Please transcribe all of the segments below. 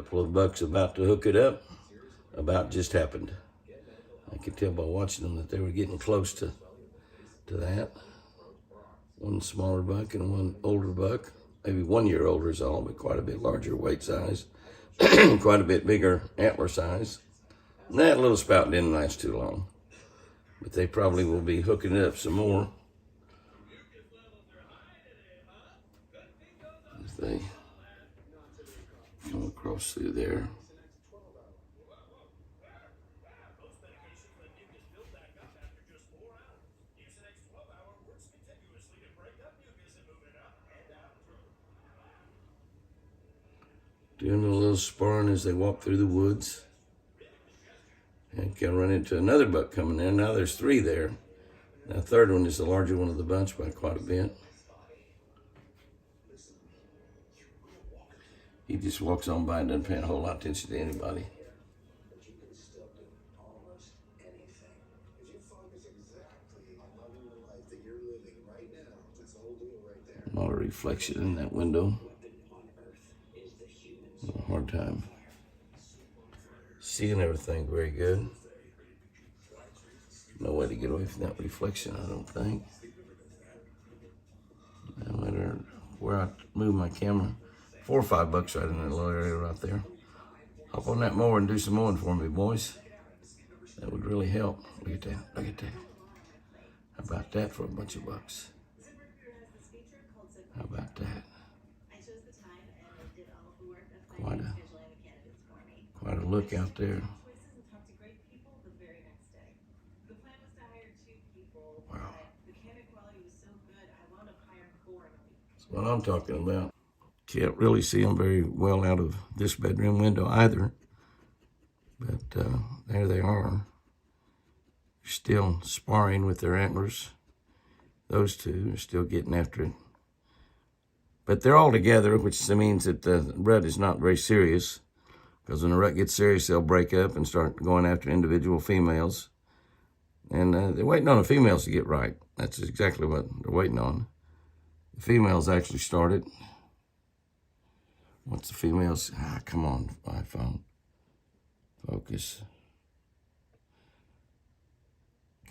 couple of bucks about to hook it up about just happened. I could tell by watching them that they were getting close to that. One smaller buck and one older buck, maybe 1 year older is all, but quite a bit larger weight size, quite a bit bigger antler size. And that little spout didn't last too long, but they probably will be hooking it up some more as they come across through there. Doing a little sparring as they walk through the woods. And can run into another buck coming in. Now there's 3 there. Now the third one is the larger one of the bunch by quite a bit. He just walks on by and doesn't pay a whole lot of attention to anybody. Not a reflection in that window. A hard time seeing everything very good. No way to get away from that reflection, I don't think. No matter where I move my camera, 4 or 5 bucks right in that little area right there. Hop on that mower and do some mowing for me, boys. That would really help. Look at that, look at that. How about that for a bunch of bucks? How about that? Quite a look out there. Wow. That's what I'm talking about. Can't really see them very well out of this bedroom window either. But there they are. Still sparring with their antlers. Those 2 are still getting after it. But they're all together, which means that the rut is not very serious. Because when the rut gets serious, they'll break up and start going after individual females. And they're waiting on the females to get right. That's exactly what they're waiting on. The females actually started. What's the females? Come on, iPhone. Focus.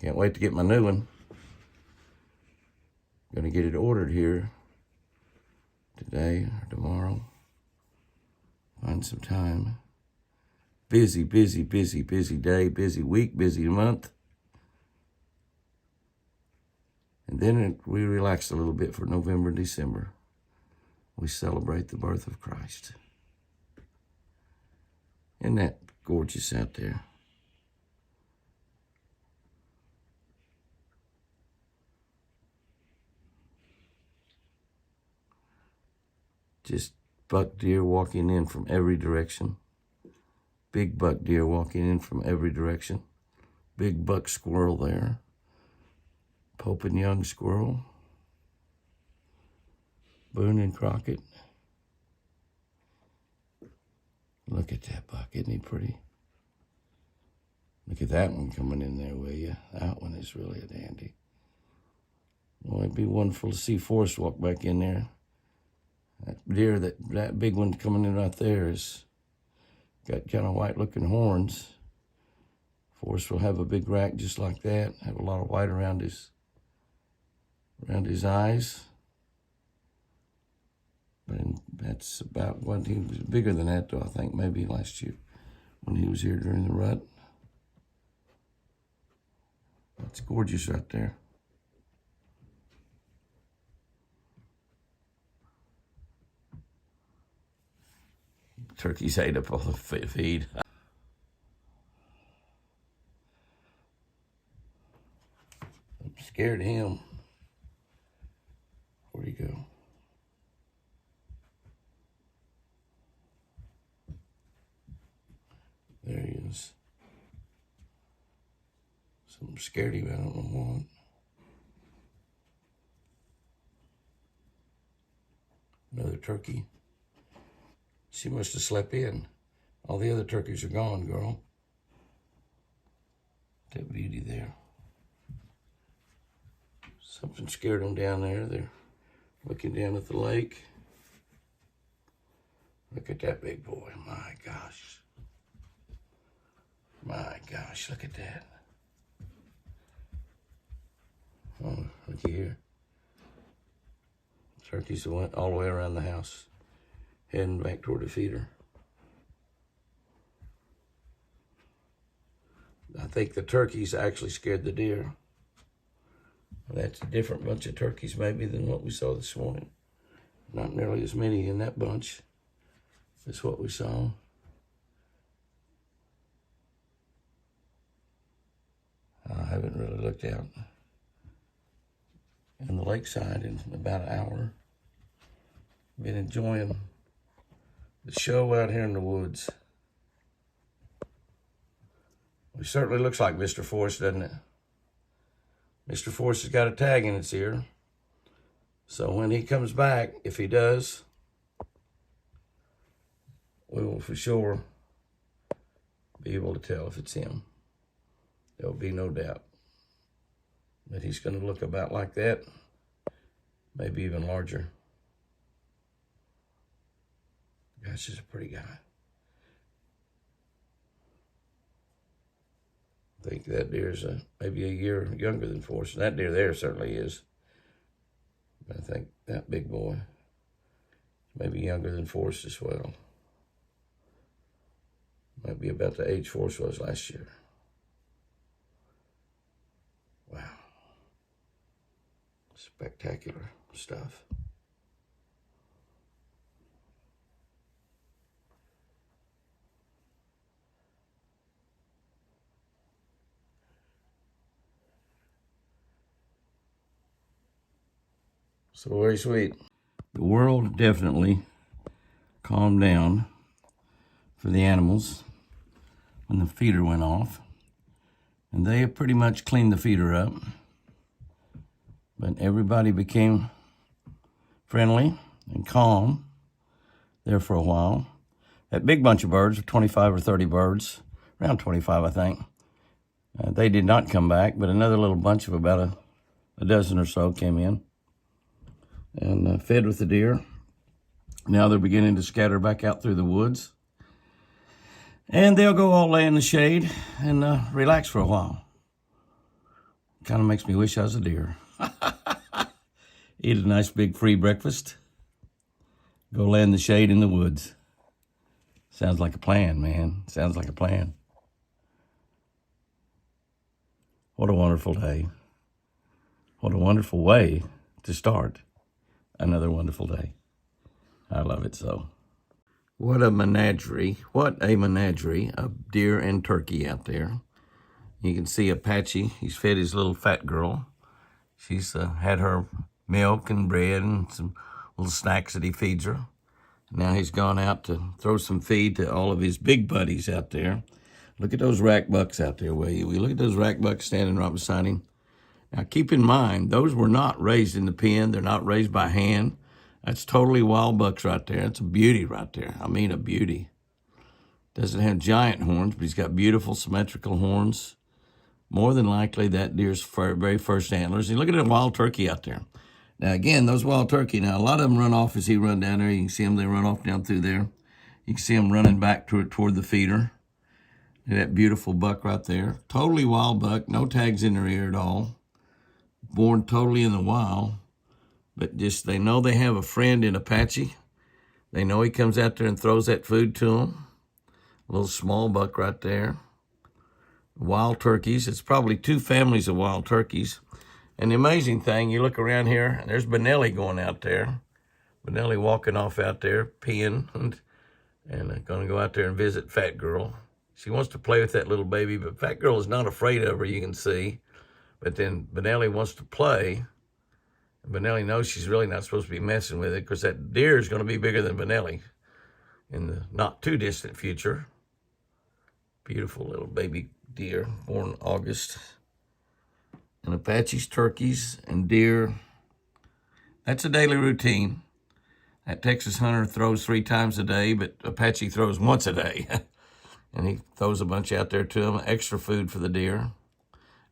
Can't wait to get my new one. Gonna get it ordered here today or tomorrow. Find some time. Busy, busy, busy, busy day, busy week, busy month. And then we relax a little bit for November and December. We celebrate the birth of Christ. Isn't that gorgeous out there? Just buck deer walking in from every direction. Big buck deer walking in from every direction. Big buck squirrel there. Pope and young squirrel. Boone and Crockett. Look at that buck, isn't he pretty? Look at that one coming in there, will you? That one is really a dandy. Well, it'd be wonderful to see Forrest walk back in there. That deer, that big one coming in right there is got kind of white looking horns. Forrest will have a big rack just like that, have a lot of white around his eyes. And that's about what he was bigger than that though, I think maybe last year when he was here during the rut. That's gorgeous right there. Turkeys ate up all the feed. I'm scared of him. Where'd he go? There he is. Something scared him, I don't know what. Another turkey. She must have slept in. All the other turkeys are gone, girl. That beauty there. Something scared them down there. They're looking down at the lake. Look at that big boy. My gosh. My gosh, look at that. Oh, look here. Turkeys went all the way around the house, heading back toward the feeder. I think the turkeys actually scared the deer. That's a different bunch of turkeys maybe than what we saw this morning. Not nearly as many in that bunch as what we saw. I haven't really looked out in the lakeside in about an hour. Been enjoying the show out here in the woods. It certainly looks like Mr. Forrest, doesn't it? Mr. Forrest has got a tag in its ear. So when he comes back, if he does, we will for sure be able to tell if it's him. There will be no doubt that he's going to look about like that, maybe even larger. Gosh, he's a pretty guy. I think that deer's maybe a year younger than Forrest. And that deer there certainly is. But I think that big boy is maybe younger than Forrest as well. Might be about the age Forrest was last year. Wow. Spectacular stuff. So very sweet. The world definitely calmed down for the animals when the feeder went off. And they have pretty much cleaned the feeder up. But everybody became friendly and calm there for a while. That big bunch of birds, 25 or 30 birds, around 25 I think, they did not come back, but another little bunch of about a dozen or so came in and fed with the deer. Now they're beginning to scatter back out through the woods. And they'll go all lay in the shade and relax for a while. Kind of makes me wish I was a deer. Eat a nice big free breakfast. Go lay in the shade in the woods. Sounds like a plan, man. Sounds like a plan. What a wonderful day. What a wonderful way to start another wonderful day. I love it so. What a menagerie of deer and turkey out there. You can see Apache. He's fed his little fat girl. She's had her milk and bread and some little snacks that he feeds her. Now he's gone out to throw some feed to all of his big buddies out there. Look at those rack bucks out there, will you? We look at those rack bucks standing right beside him. Now keep in mind, those were not raised in the pen. They're not raised by hand. That's totally wild bucks right there. It's a beauty right there. I mean, a beauty. Doesn't have giant horns, but he's got beautiful symmetrical horns. More than likely, that deer's very first antlers. And look at that wild turkey out there. Now, again, those wild turkey, now, a lot of them run off as he run down there. You can see them, they run off down through there. You can see them running back toward the feeder. Look at that beautiful buck right there. Totally wild buck, no tags in their ear at all. Born totally in the wild. But just, they know they have a friend in Apache. They know he comes out there and throws that food to them. A little small buck right there. Wild turkeys. It's probably two families of wild turkeys. And the amazing thing, you look around here, and there's Benelli going out there. Benelli walking off out there, peeing, and going to go out there and visit Fat Girl. She wants to play with that little baby, but Fat Girl is not afraid of her, you can see. But then Benelli wants to play. Benelli knows she's really not supposed to be messing with it because that deer is going to be bigger than Benelli in the not too distant future. Beautiful little baby deer, born August. And Apache's turkeys and deer, that's a daily routine. That Texas hunter throws 3 times a day, but Apache throws once a day. And he throws a bunch out there to him. Extra food for the deer,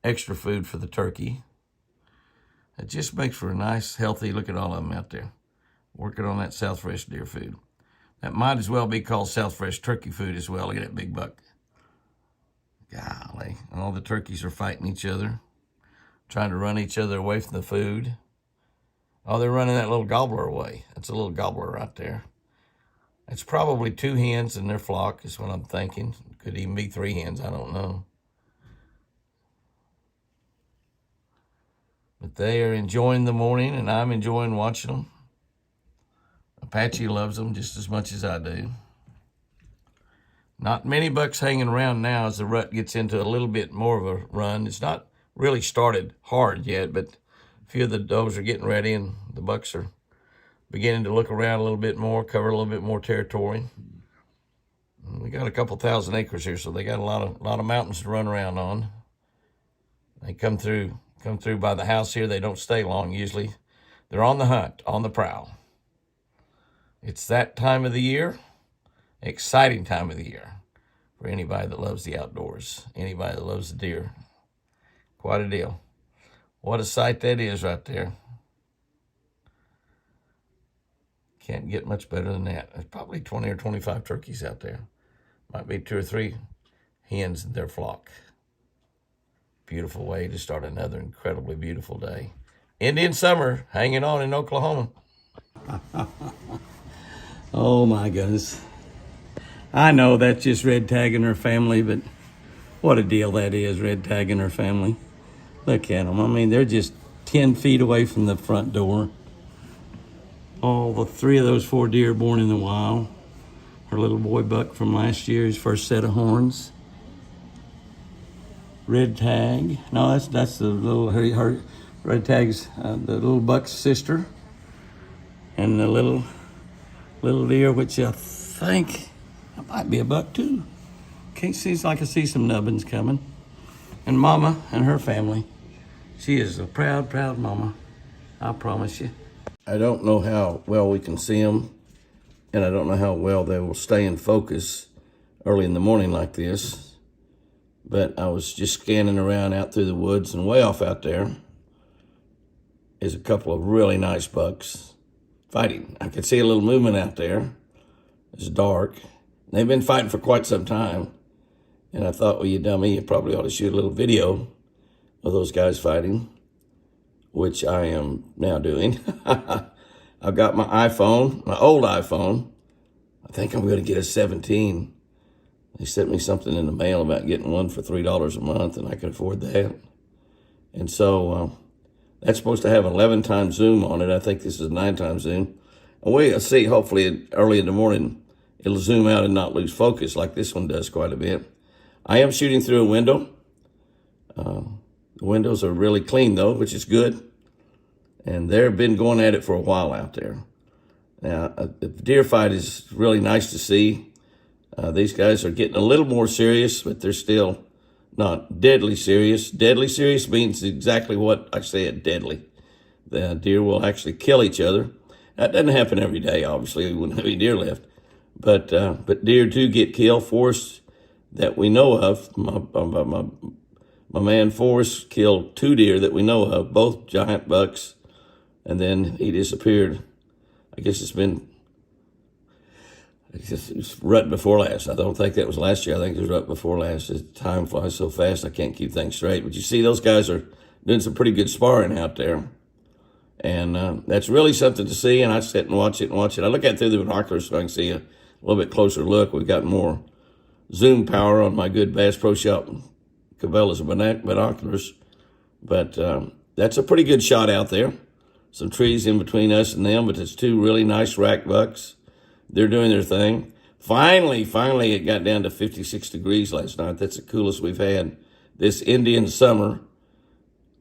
extra food for the turkey. It just makes for a nice, healthy, look at all of them out there, working on that Southwest deer food. That might as well be called South Fresh turkey food as well. Look at that big buck. Golly, all the turkeys are fighting each other, trying to run each other away from the food. Oh, they're running that little gobbler away. That's a little gobbler right there. It's probably 2 hens in their flock is what I'm thinking. Could even be 3 hens, I don't know. But they are enjoying the morning, and I'm enjoying watching them. Apache loves them just as much as I do. Not many bucks hanging around now as the rut gets into a little bit more of a run. It's not really started hard yet, but a few of the does are getting ready, and the bucks are beginning to look around a little bit more, cover a little bit more territory. We got a couple thousand acres here, so they got a lot of mountains to run around on. They come through by the house here. They don't stay long usually. They're on the hunt, on the prowl. It's that time of the year, exciting time of the year for anybody that loves the outdoors, anybody that loves the deer. Quite a deal. What a sight that is right there. Can't get much better than that. There's probably 20 or 25 turkeys out there. Might be 2 or 3 hens in their flock. Beautiful way to start another incredibly beautiful day. Indian summer hanging on in Oklahoma. Oh my goodness. I know that's just red tagging her family, but what a deal that is, red tagging her family. Look at them. I mean, they're just 10 feet away from the front door. All the 3 of those 4 deer born in the wild. Her little boy buck from last year, his first set of horns. Red tag. No, that's the little her red tag's the little buck's sister, and the little deer, which I think that might be a buck too. Can't see. It's like I see some nubbins coming. And Mama and her family. She is a proud mama. I promise you. I don't know how well we can see them, and I don't know how well they will stay in focus early in the morning like this. But I was just scanning around out through the woods, and way off out there is a couple of really nice bucks fighting. I could see a little movement out there. It's dark. They've been fighting for quite some time. And I thought, well, you dummy, you probably ought to shoot a little video of those guys fighting, which I am now doing. I've got my iPhone, my old iPhone. I think I'm going to get a 17. They sent me something in the mail about getting one for $3 a month, and I can afford that. And so that's supposed to have 11 times zoom on it. I think this is 9 times zoom. And we'll see, hopefully early in the morning, it'll zoom out and not lose focus like this one does quite a bit. I am shooting through a window. The windows are really clean, though, which is good. And they've been going at it for a while out there. Now, the deer fight is really nice to see. These guys are getting a little more serious, but they're still not deadly serious. Deadly serious means exactly what I said, deadly. The deer will actually kill each other. That doesn't happen every day, obviously. We wouldn't have any deer left. But deer do get killed. Forrest, that we know of, my man Forrest killed 2 deer that we know of, both giant bucks, and then he disappeared. I guess it's rut before last. I don't think that was last year. I think it was rut before last. Time flies so fast, I can't keep things straight. But you see, those guys are doing some pretty good sparring out there. And that's really something to see, and I sit and watch it. I look at it through the binoculars so I can see a little bit closer look. We've got more zoom power on my good Bass Pro Shop Cabela's binoculars. But that's a pretty good shot out there. Some trees in between us and them, but it's 2 really nice rack bucks. They're doing their thing. Finally, it got down to 56 degrees last night. That's the coolest we've had this Indian summer.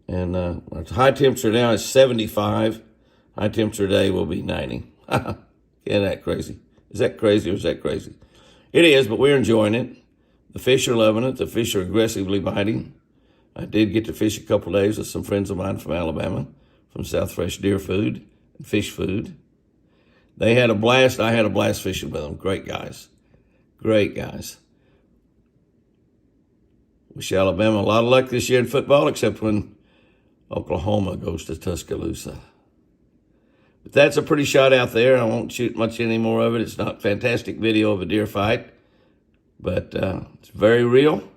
And our high temperature now is 75. High temperature today will be 90. Isn't that crazy? Is that crazy or is that crazy? It is, but we're enjoying it. The fish are loving it. The fish are aggressively biting. I did get to fish a couple days with some friends of mine from Alabama, from South Fresh Deer Food and Fish Food. They had a blast. I had a blast fishing with them. Great guys. Great guys. Wish Alabama a lot of luck this year in football, except when Oklahoma goes to Tuscaloosa. But that's a pretty shot out there. I won't shoot much any more of it. It's not a fantastic video of a deer fight, but it's very real.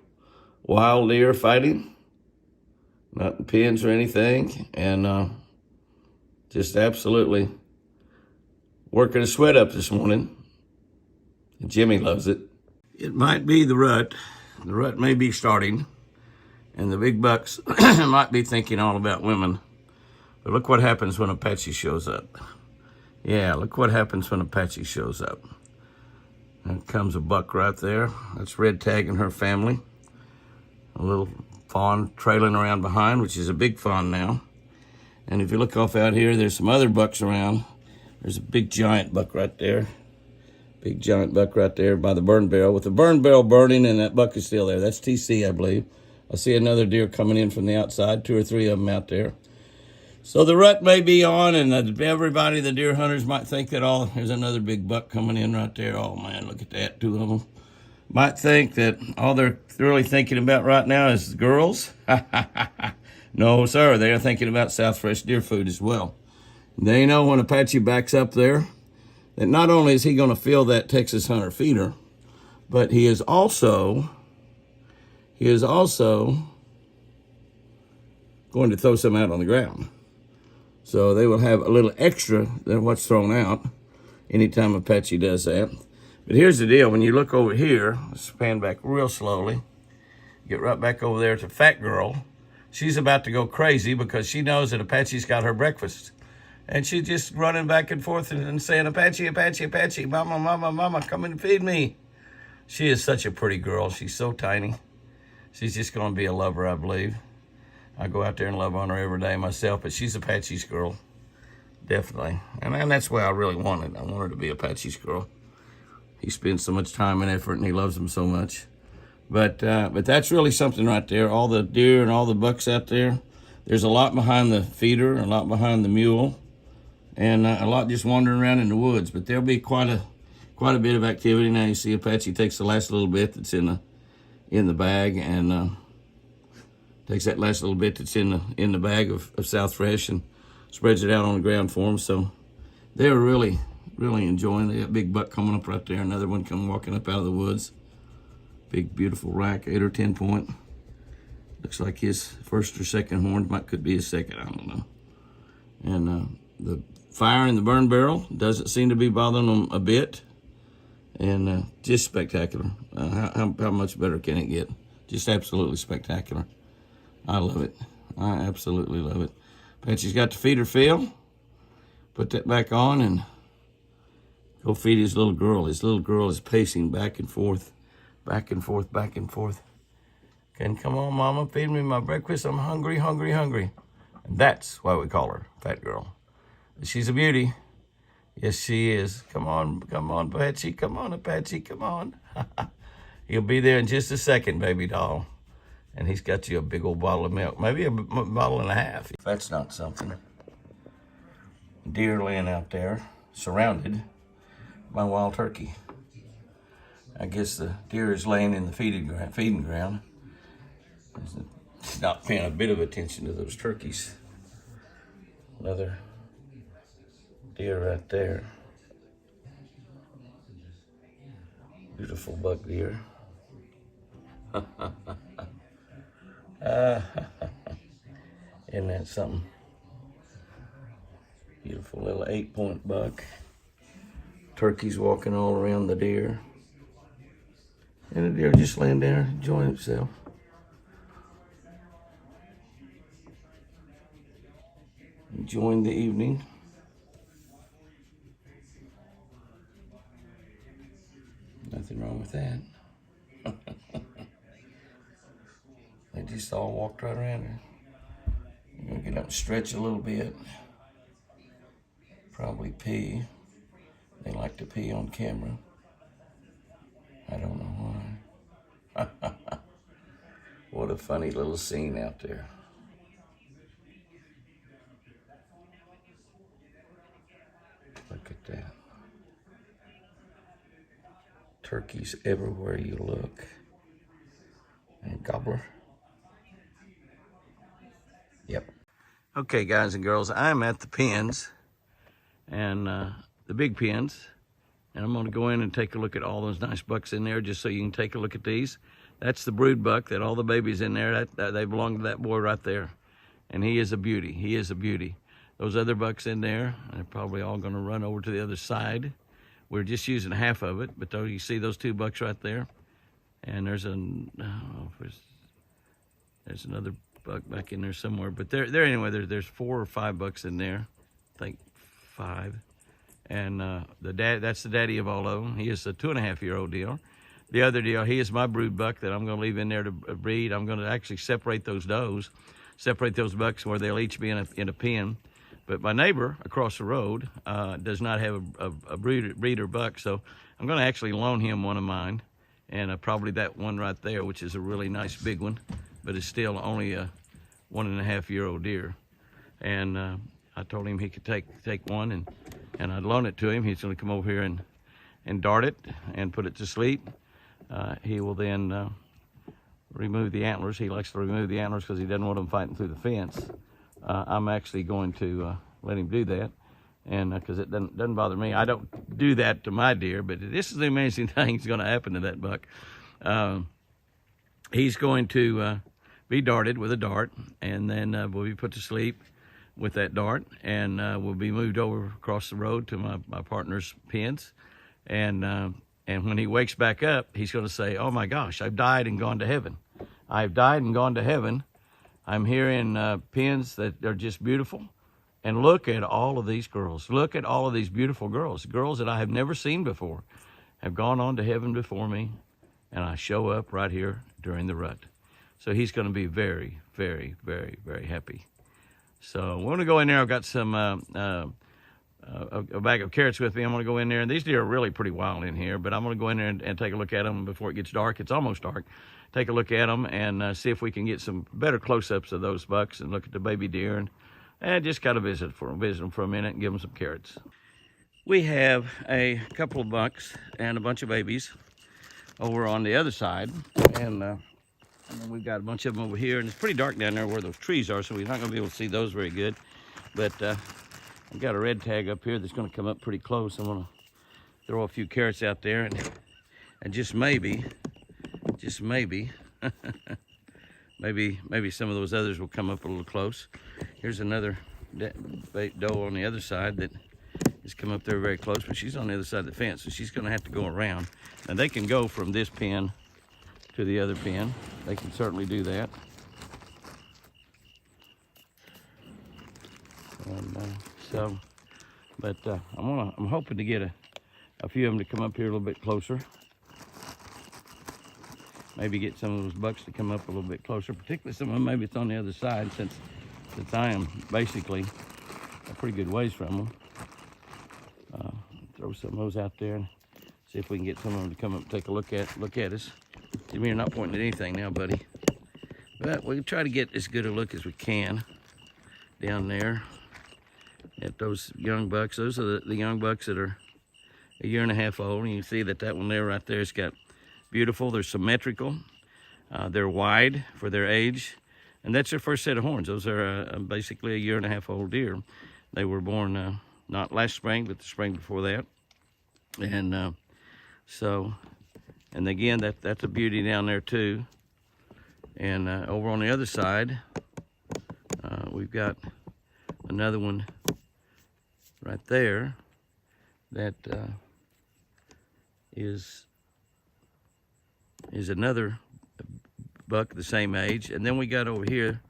Wild deer fighting, not in pens or anything, and just absolutely working a sweat up this morning. And Jimmy loves it. It might be the rut. The rut may be starting, and the big bucks might be thinking all about women. But look what happens when Apache shows up. Yeah, look what happens when Apache shows up. There comes a buck right there. That's Red Tag and her family. A little fawn trailing around behind, which is a big fawn now. And if you look off out here, there's some other bucks around. There's a big giant buck right there. Big giant buck right there by the burn barrel, with the burn barrel burning, and that buck is still there. That's TC, I believe. I see another deer coming in from the outside, 2 or 3 of them out there. So the rut may be on, and everybody, the deer hunters, might think that, oh, there's another big buck coming in right there. Oh, man, look at that, 2 of them. Might think that all they're really thinking about right now is the girls. No, sir, they're thinking about South Fresh deer food as well. They know when Apache backs up there that not only is he going to feel that Texas Hunter feeder, but he is also going to throw some out on the ground. So they will have a little extra than what's thrown out anytime Apache does that. But here's the deal. When you look over here, let's pan back real slowly, get right back over there to Fat Girl. She's about to go crazy because she knows that Apache's got her breakfast. And she's just running back and forth and saying, Apache, Apache, Apache, mama, mama, mama, come and feed me. She is such a pretty girl. She's so tiny. She's just going to be a lover, I believe. I go out there and love on her every day myself, but she's Apache's girl, definitely. And that's why I really want it. I want her to be Apache's girl. He spends so much time and effort, and he loves them so much. But that's really something right there. All the deer and all the bucks out there. There's a lot behind the feeder, a lot behind the mule, and a lot just wandering around in the woods. But there'll be quite a bit of activity. Now you see Apache takes the last little bit that's in the bag, and takes that last little bit that's in the bag of South Fresh and spreads it out on the ground for them. So they're really enjoying it. They got a big buck coming up right there. Another one coming walking up out of the woods. Big beautiful rack, 8 or 10 point. Looks like his first or second horn. Could be his second, I don't know. And the fire in the burn barrel doesn't seem to be bothering them a bit. And just spectacular. How much better can it get? Just absolutely spectacular. I love it. I absolutely love it. Apache's got the feeder fill. Put that back on and go feed his little girl. His little girl is pacing back and forth, back and forth, back and forth. Okay, come on, mama, feed me my breakfast. I'm hungry, hungry, hungry. And that's why we call her Fat Girl. She's a beauty. Yes, she is. Come on, Apache. Come on, Apache, come on. He'll be there in just a second, baby doll. And he's got you a big old bottle of milk, maybe a bottle and a half. If that's not something. Deer laying out there, surrounded by wild turkey. I guess the deer is laying in the feeding ground. He's not paying a bit of attention to those turkeys. Another deer right there. Beautiful buck deer. Isn't that something? Beautiful little 8-point buck. Turkeys walking all around the deer. And the deer just laying there enjoying itself. Enjoying the evening. Nothing wrong with that. They just all walked right around her. I'm gonna get up and stretch a little bit. Probably pee. They like to pee on camera. I don't know why. What a funny little scene out there. Look at that. Turkeys everywhere you look. And gobbler. Yep. Okay, guys and girls, I'm at the pens. and the big pens. And I'm going to go in and take a look at all those nice bucks in there just so you can take a look at these. That's the brood buck that all the babies in there, they belong to that boy right there. And he is a beauty. He is a beauty. Those other bucks in there, they're probably all going to run over to the other side. We're just using half of it, but though you see those 2 bucks right there. And there's there's another buck back in there somewhere. But anyway, there's 4 or 5 bucks in there. I think 5. And that's the daddy of all of them. He is a 2.5-year-old deal. The other deal, he is my brood buck that I'm going to leave in there to breed. I'm going to actually separate those does, separate those bucks where they'll each be in a pen. But my neighbor across the road does not have a breeder buck, so I'm going to actually loan him one of mine, and probably that one right there, which is a really nice big one, but it's still only a 1.5-year-old deer. And I told him he could take one, and I'd loan it to him. He's going to come over here and dart it and put it to sleep. He will then remove the antlers. He likes to remove the antlers because he doesn't want them fighting through the fence. I'm actually going to let him do that, and because it doesn't bother me. I don't do that to my deer, but this is the amazing thing that's going to happen to that buck. He's going to be darted with a dart, and then will be put to sleep with that dart, and will be moved over across the road to my partner's pens, and when he wakes back up, he's going to say, "Oh my gosh, I've died and gone to heaven. I've died and gone to heaven. I'm here in pens that are just beautiful. And look at all of these girls. Look at all of these beautiful girls. Girls that I have never seen before have gone on to heaven before me. And I show up right here during the rut." So he's going to be very, very, very, very happy. So we're going to go in there. I've got some a bag of carrots with me. I'm going to go in there. And these deer are really pretty wild in here. But I'm going to go in there and take a look at them before it gets dark. It's almost dark. Take a look at them and see if we can get some better close-ups of those bucks and look at the baby deer and just kind of visit them for a minute and give them some carrots. We have a couple of bucks and a bunch of babies over on the other side, and we've got a bunch of them over here, and it's pretty dark down there where those trees are, so we're not going to be able to see those very good. But I've got a red tag up here that's going to come up pretty close. I'm going to throw a few carrots out there, and just maybe maybe some of those others will come up a little close. Here's another doe on the other side that has come up there very close, but she's on the other side of the fence, so she's going to have to go around. And they can go from this pen to the other pen. They can certainly do that. And I'm hoping to get a few of them to come up here a little bit closer. Maybe get some of those bucks to come up a little bit closer, particularly some of them, maybe it's on the other side, since I am basically a pretty good ways from them. Throw some of those out there and see if we can get some of them to come up and take a look at us. Jimmy, you're not pointing at anything now, buddy. But we'll try to get as good a look as we can down there at those young bucks. Those are the young bucks that are 1.5 years old. And you can see that one there right there has got beautiful. They're symmetrical. They're wide for their age. And that's their first set of horns. Those are basically 1.5 years old deer. They were born not last spring, but the spring before that. And and again, that's a beauty down there too. And over on the other side, we've got another one right there that is another buck the same age. And then we got over here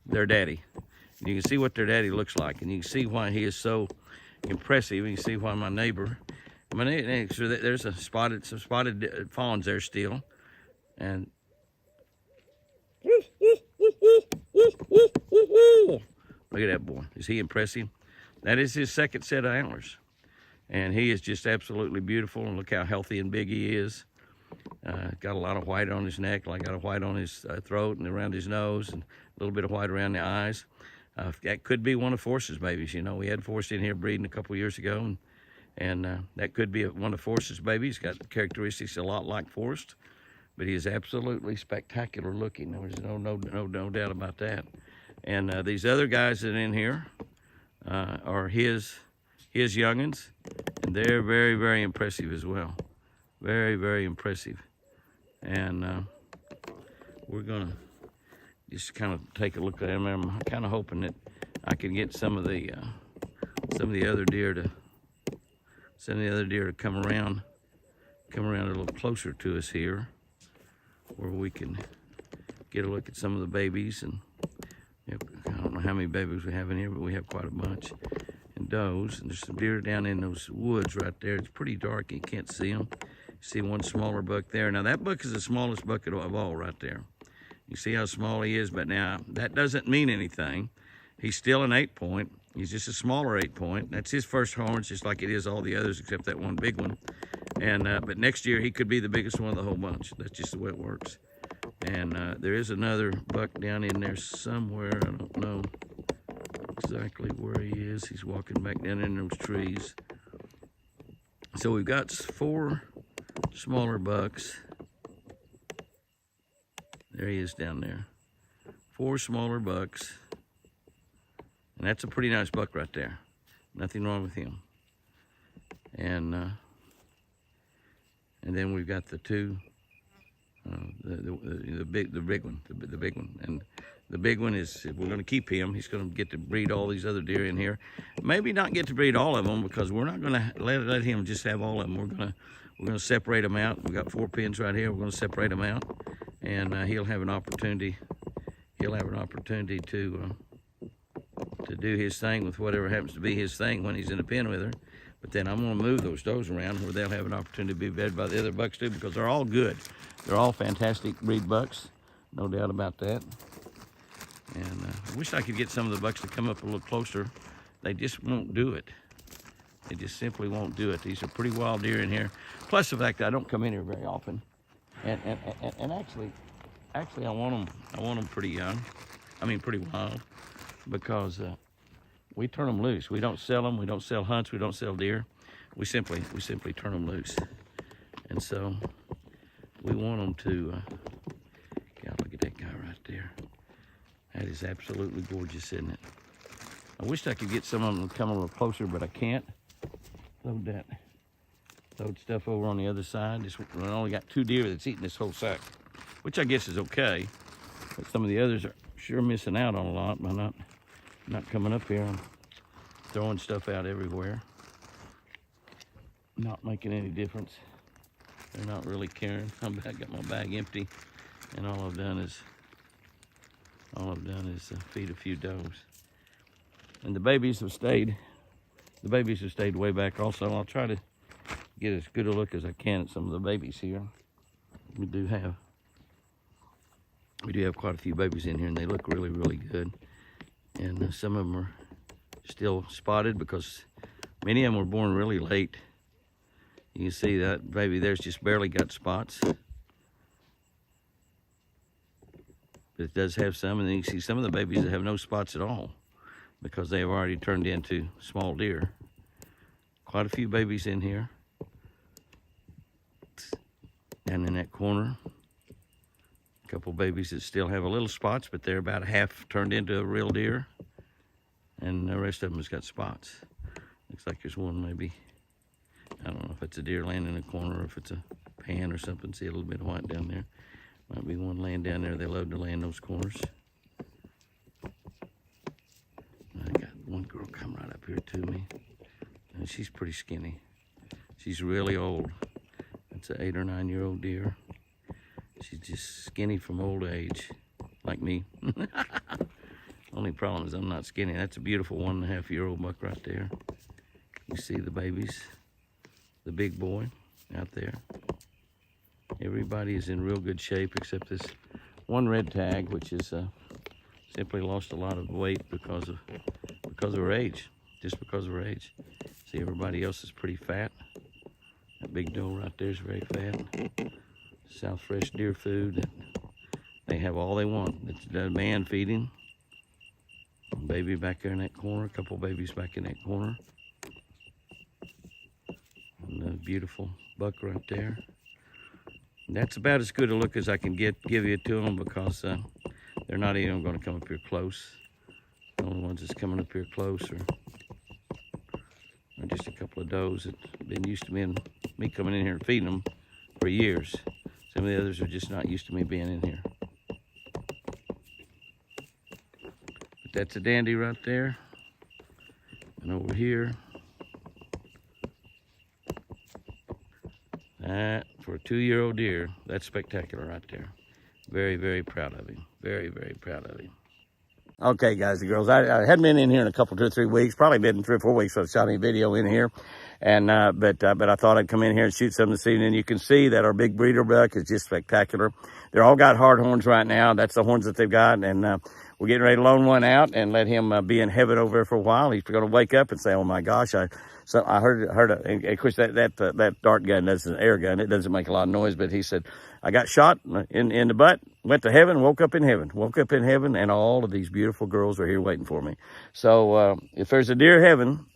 their daddy. And you can see what their daddy looks like, and you can see why he is so impressive. You can see why my neighbor, there's some spotted fawns there still. And look at that boy. Is he impressive? That is his second set of antlers. And he is just absolutely beautiful. And look how healthy and big he is. Got a lot of white on his neck, like got a white on his throat and around his nose, and a little bit of white around the eyes. That could be one of Forrest's babies. You know, we had Forrest in here breeding a couple years ago, and that could be one of Forrest's babies. Got characteristics a lot like Forrest, but he is absolutely spectacular looking. There's no doubt about that. And these other guys that are in here are his his youngins, and they're very, very impressive as well. Very, very impressive. And we're gonna just kind of take a look at them. I'm kind of hoping that I can get some of the other deer to come around a little closer to us here, where we can get a look at some of the babies. And I don't know how many babies we have in here, but we have quite a bunch. And does. And there's some deer down in those woods right there. It's pretty dark, you can't see them. You see one smaller buck there. Now that buck is the smallest buck of all right there. You see how small he is, but now that doesn't mean anything. He's still an 8-point. He's just a smaller 8-point. That's his first horns, just like it is all the others, except that one big one. And but next year he could be the biggest one of the whole bunch. That's just the way it works. And there is another buck down in there somewhere. I don't know exactly where he is. He's walking back down in those trees. So we've got 4 smaller bucks. There he is down there. 4 smaller bucks. And that's a pretty nice buck right there. Nothing wrong with him. And then we've got the 2, the big one. And the big one is, if we're going to keep him, he's going to get to breed all these other deer in here. Maybe not get to breed all of them, because we're not going to let him just have all of them. We're going to separate them out. We've got 4 pins right here. We're going to separate them out, and he'll have an opportunity. He'll have an opportunity to do his thing with whatever happens to be his thing when he's in a pen with her. But then I'm going to move those does around where they'll have an opportunity to be fed by the other bucks too, because they're all good. They're all fantastic breed bucks, no doubt about that. And I wish I could get some of the bucks to come up a little closer. They just won't do it. They just simply won't do it. These are pretty wild deer in here. Plus the fact that I don't come in here very often. And actually I want them pretty young. I mean pretty wild, because we turn them loose. We don't sell them. We don't sell hunts. We don't sell deer. We simply turn them loose. And so we want them to. God, look at that guy right there. That is absolutely gorgeous, isn't it? I wish I could get some of them to come a little closer, but I can't. Load stuff over on the other side. I only got 2 deer that's eating this whole sack, which I guess is okay. But some of the others are sure missing out on a lot by not coming up here and throwing stuff out everywhere. Not making any difference. They're not really caring. I got my bag empty, and all I've done is feed a few does. And the babies have stayed. The babies have stayed way back also. I'll try to get as good a look as I can at some of the babies here. We do have quite a few babies in here, and they look really, really good. And some of them are still spotted, because many of them were born really late. You can see that baby there's just barely got spots. But it does have some, and then you can see some of the babies that have no spots at all, because they have already turned into small deer. Quite a few babies in here. And in that corner, a couple babies that still have a little spots, but they're about half turned into a real deer. And the rest of them has got spots. Looks like there's one maybe, I don't know if it's a deer laying in a corner or if it's a pan or something. See a little bit of white down there. Might be one laying down there. They love to lay in those corners. I got one girl come right up here to me. And she's pretty skinny. She's really old. It's an 8 or 9 year old deer. She's just skinny from old age, like me. Only problem is I'm not skinny. That's a beautiful 1.5 year old buck right there. You see the babies, the big boy out there. Everybody is in real good shape except this one red tag, which is simply lost a lot of weight because of her age, just because of her age. See, everybody else is pretty fat. That big doe right there is very fat. South Fresh deer food. They have all they want. It's the man feeding. Baby back there in that corner. A couple babies back in that corner. And a beautiful buck right there. And that's about as good a look as I can give you to them, because they're not even going to come up here close. The only ones that's coming up here close are couple of does that been used to me coming in here and feeding them for years. Some of the others are just not used to me being in here. But that's a dandy right there. And over here, that for a 2-year-old deer, that's spectacular right there. Very, very proud of him. Very, very proud of him. Okay, guys and girls, I hadn't been in here in a couple, 2 or 3 weeks. Probably been 3 or 4 weeks since I shot any video in here. And but I thought I'd come in here and shoot some this evening. You can see that our big breeder buck is just spectacular. They're all got hard horns right now. That's the horns that they've got. And we're getting ready to loan one out and let him be in heaven over there for a while. He's going to wake up and say, "Oh my gosh, I heard." Of course, that dart gun doesn't an air gun. It doesn't make a lot of noise. But he said, "I got shot in the butt, went to heaven, woke up in heaven, and all of these beautiful girls are here waiting for me." So if there's a deer heaven,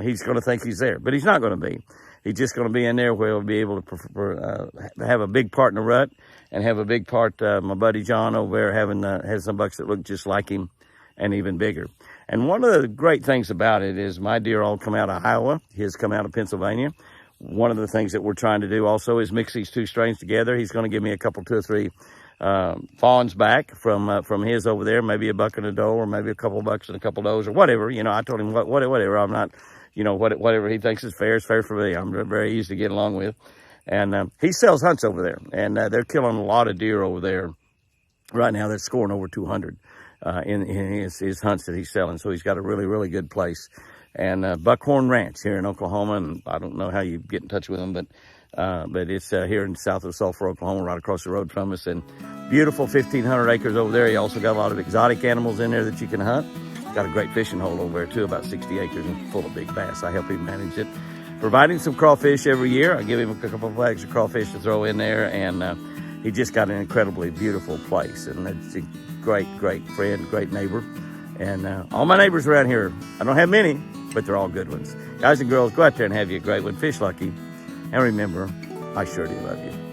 he's going to think he's there, but he's not going to be. He's just going to be in there where he'll be able to have a big part in the rut and have a big part. My buddy John over there has some bucks that look just like him and even bigger. And one of the great things about it is my deer all come out of Iowa. His come out of Pennsylvania. One of the things that we're trying to do also is mix these 2 strains together. He's going to give me a couple, 2 or 3 fawns back from his over there, maybe a buck and a doe, or maybe a couple of bucks and a couple of does, or whatever. You know, I told him whatever. I'm not, you know, whatever he thinks is fair for me. I'm very easy to get along with. And he sells hunts over there, and they're killing a lot of deer over there right now. They're scoring over 200 in his hunts that he's selling. So he's got a really, really good place. And Buckhorn Ranch here in Oklahoma, and I don't know how you get in touch with them, but it's here in south of Sulphur, Oklahoma, right across the road from us. And beautiful 1,500 acres over there. He also got a lot of exotic animals in there that you can hunt. Got a great fishing hole over there too, about 60 acres and full of big bass. I help him manage it. Providing some crawfish every year. I give him a couple of flags of crawfish to throw in there, and he just got an incredibly beautiful place. And it's a great, great friend, great neighbor. And all my neighbors around here, I don't have many, but they're all good ones. Guys and girls, go out there and have you a great one. Fish lucky. And remember, I sure do love you.